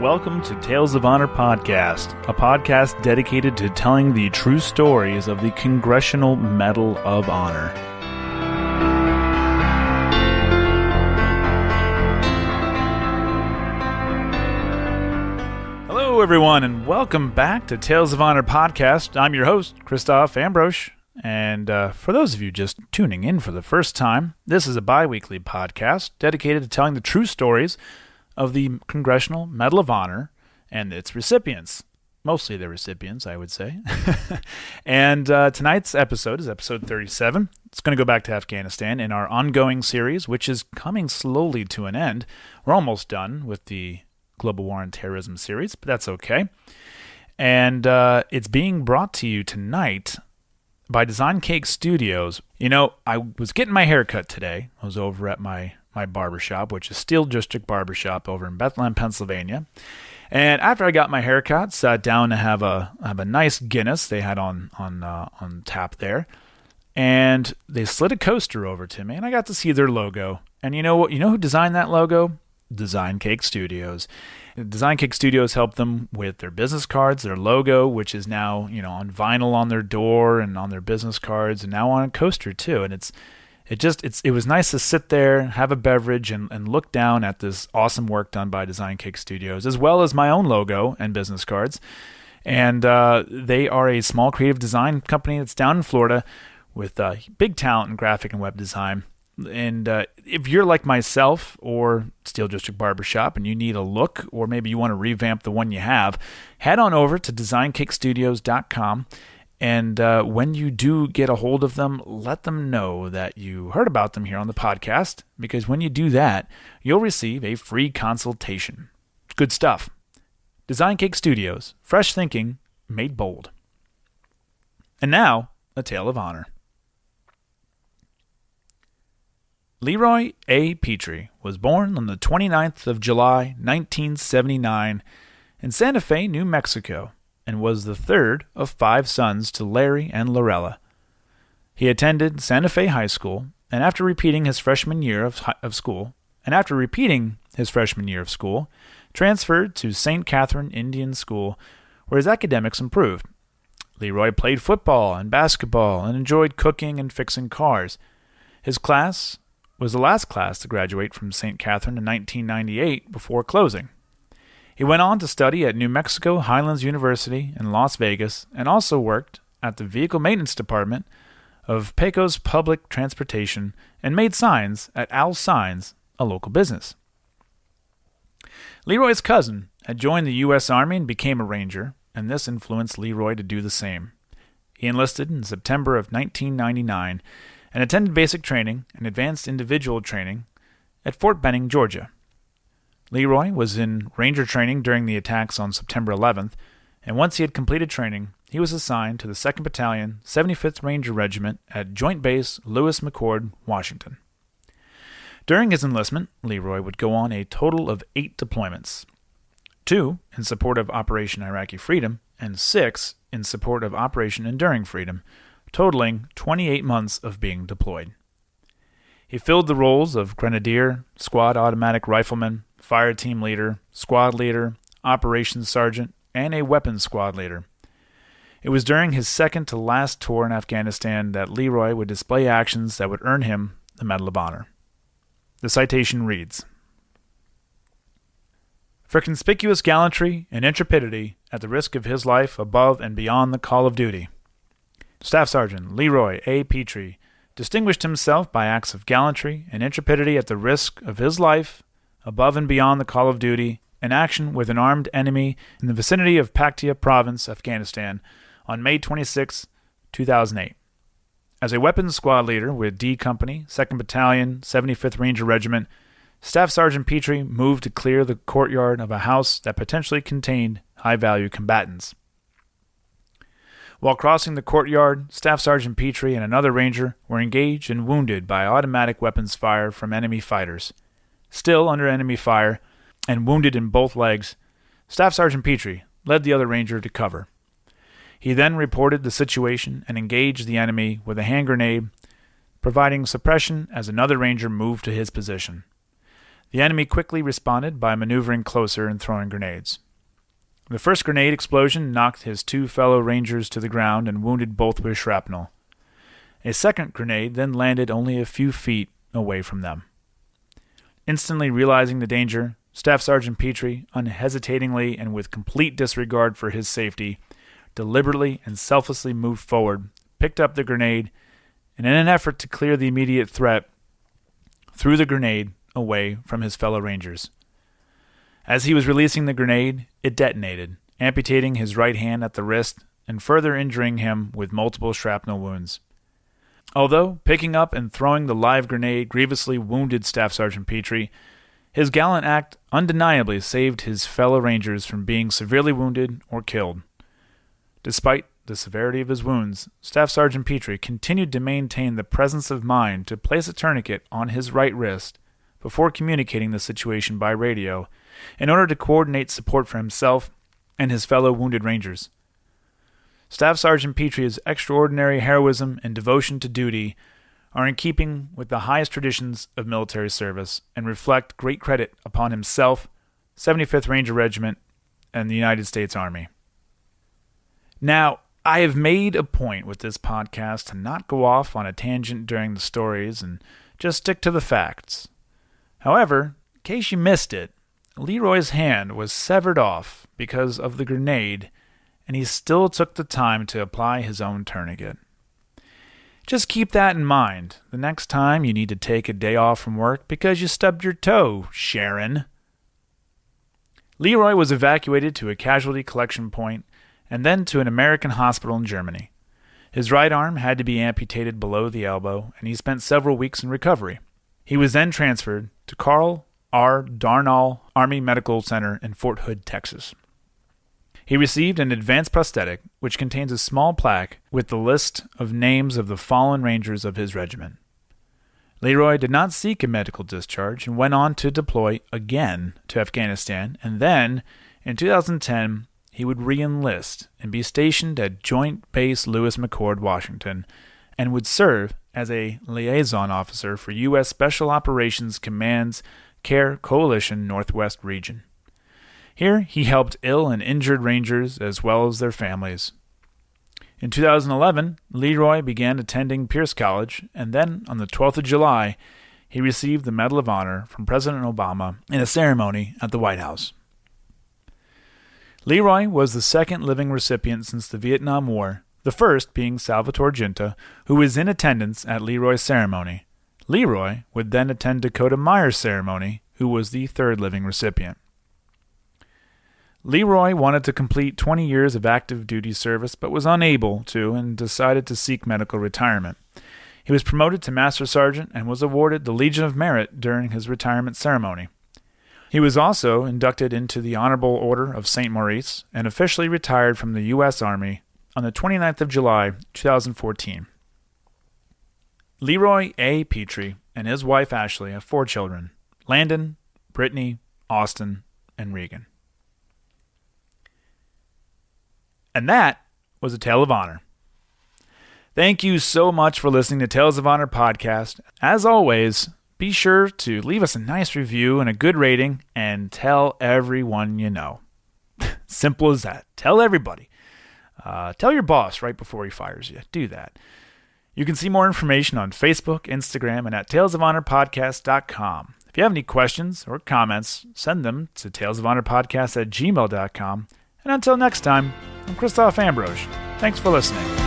welcome to Tales of Honor Podcast, a podcast dedicated to telling the true stories of the Congressional Medal of Honor. Hello, everyone, and welcome back to Tales of Honor Podcast. I'm your host, Christoph Ambrose, and for those of you just tuning in for the first time, this is a bi-weekly podcast dedicated to telling the true stories of the Congressional Medal of Honor and its recipients. Mostly the recipients, I would say. And tonight's episode is episode 37. It's going to go back to Afghanistan in our ongoing series, which is coming slowly to an end. We're almost done with the Global War on Terrorism series, but that's okay. And it's being brought to you tonight by DesignCake Studios. You know, I was getting my hair cut today. I was over at my barbershop, which is Steel District Barbershop over in Bethlehem, Pennsylvania. And after I got my hair cut, sat down to have a nice Guinness they had on tap there. And they slid a coaster over to me, and I got to see their logo. And you know what? You know who designed that logo? DesignCake Studios. DesignCake Studios helped them with their business cards, their logo, which is now, on vinyl on their door and on their business cards, and now on a coaster too. And it was nice to sit there, have a beverage, and look down at this awesome work done by DesignCake Studios, as well as my own logo and business cards. And they are a small creative design company that's down in Florida with big talent in graphic and web design. And if you're like myself or Steel District Barbershop and you need a look, or maybe you want to revamp the one you have, head on over to DesignCakeStudios.com. And when you do get a hold of them, let them know that you heard about them here on the podcast, because when you do that, you'll receive a free consultation. Good stuff. DesignCake Studios, fresh thinking made bold. And now, a tale of honor. Leroy A Petry was born on the 29th of July, 1979, in Santa Fe, New Mexico, and was the third of 5 sons to Larry and Lorella. He attended Santa Fe High School, and after repeating his freshman year of school, transferred to St. Catherine Indian School, where his academics improved. Leroy played football and basketball and enjoyed cooking and fixing cars. His class was the last class to graduate from St. Catherine in 1998 before closing. He went on to study at New Mexico Highlands University in Las Vegas and also worked at the Vehicle Maintenance Department of Pecos Public Transportation and made signs at Owl Signs, a local business. Leroy's cousin had joined the U.S. Army and became a Ranger, and this influenced Leroy to do the same. He enlisted in September of 1999 and attended basic training and advanced individual training at Fort Benning, Georgia. Leroy was in Ranger training during the attacks on September 11th, and once he had completed training, he was assigned to the 2nd Battalion, 75th Ranger Regiment at Joint Base Lewis McChord, Washington. During his enlistment, Leroy would go on a total of 8 deployments, 2 in support of Operation Iraqi Freedom and 6 in support of Operation Enduring Freedom, totaling 28 months of being deployed. He filled the roles of Grenadier, Squad Automatic Rifleman, Fire Team Leader, Squad Leader, Operations Sergeant, and a Weapons Squad Leader. It was during his second to last tour in Afghanistan that Leroy would display actions that would earn him the Medal of Honor. The citation reads, "For conspicuous gallantry and intrepidity at the risk of his life above and beyond the call of duty, Staff Sergeant Leroy A. Petry distinguished himself by acts of gallantry and intrepidity at the risk of his life, above and beyond the call of duty, in action with an armed enemy in the vicinity of Paktia Province, Afghanistan, on May 26, 2008. As a weapons squad leader with D Company, 2nd Battalion, 75th Ranger Regiment, Staff Sergeant Petry moved to clear the courtyard of a house that potentially contained high-value combatants. While crossing the courtyard, Staff Sergeant Petry and another ranger were engaged and wounded by automatic weapons fire from enemy fighters. Still under enemy fire and wounded in both legs, Staff Sergeant Petry led the other ranger to cover. He then reported the situation and engaged the enemy with a hand grenade, providing suppression as another ranger moved to his position. The enemy quickly responded by maneuvering closer and throwing grenades. The first grenade explosion knocked his 2 fellow Rangers to the ground and wounded both with shrapnel. A second grenade then landed only a few feet away from them. Instantly realizing the danger, Staff Sergeant Petry, unhesitatingly and with complete disregard for his safety, deliberately and selflessly moved forward, picked up the grenade, and in an effort to clear the immediate threat, threw the grenade away from his fellow Rangers. As he was releasing the grenade, it detonated, amputating his right hand at the wrist and further injuring him with multiple shrapnel wounds. Although picking up and throwing the live grenade grievously wounded Staff Sergeant Petry, his gallant act undeniably saved his fellow Rangers from being severely wounded or killed. Despite the severity of his wounds, Staff Sergeant Petry continued to maintain the presence of mind to place a tourniquet on his right wrist before communicating the situation by radio in order to coordinate support for himself and his fellow wounded Rangers. Staff Sergeant Petry's extraordinary heroism and devotion to duty are in keeping with the highest traditions of military service and reflect great credit upon himself, 75th Ranger Regiment, and the United States Army. Now, I have made a point with this podcast to not go off on a tangent during the stories and just stick to the facts. However, in case you missed it, Leroy's hand was severed off because of the grenade, and he still took the time to apply his own tourniquet. Just keep that in mind the next time you need to take a day off from work because you stubbed your toe, Sharon. Leroy was evacuated to a casualty collection point and then to an American hospital in Germany. His right arm had to be amputated below the elbow, and he spent several weeks in recovery. He was then transferred to Carl R. Darnall Army Medical Center in Fort Hood, Texas. He received an advanced prosthetic, which contains a small plaque with the list of names of the fallen Rangers of his regiment. Leroy did not seek a medical discharge and went on to deploy again to Afghanistan, and then, in 2010, he would re-enlist and be stationed at Joint Base Lewis McChord, Washington, and would serve as a liaison officer for U.S. Special Operations Command's CARE Coalition Northwest Region. Here, he helped ill and injured Rangers as well as their families. In 2011, Leroy began attending Pierce College, and then, on the 12th of July, he received the Medal of Honor from President Obama in a ceremony at the White House. Leroy was the second living recipient since the Vietnam War, the first being Salvatore Ginta, who was in attendance at Leroy's ceremony. Leroy would then attend Dakota Meyer's ceremony, who was the third living recipient. Leroy wanted to complete 20 years of active duty service but was unable to and decided to seek medical retirement. He was promoted to Master Sergeant and was awarded the Legion of Merit during his retirement ceremony. He was also inducted into the Honorable Order of St. Maurice and officially retired from the U.S. Army on the 29th of July, 2014. Leroy A. Petry and his wife Ashley have 4 children: Landon, Brittany, Austin, and Regan. And that was a Tale of Honor. Thank you so much for listening to Tales of Honor podcast. As always, be sure to leave us a nice review and a good rating and tell everyone you know. Simple as that. Tell everybody. Tell your boss right before he fires you. Do that. You can see more information on Facebook, Instagram, and at talesofhonorpodcast.com. If you have any questions or comments, send them to talesofhonorpodcast@gmail.com. And until next time, I'm Christoph Ambrose. Thanks for listening.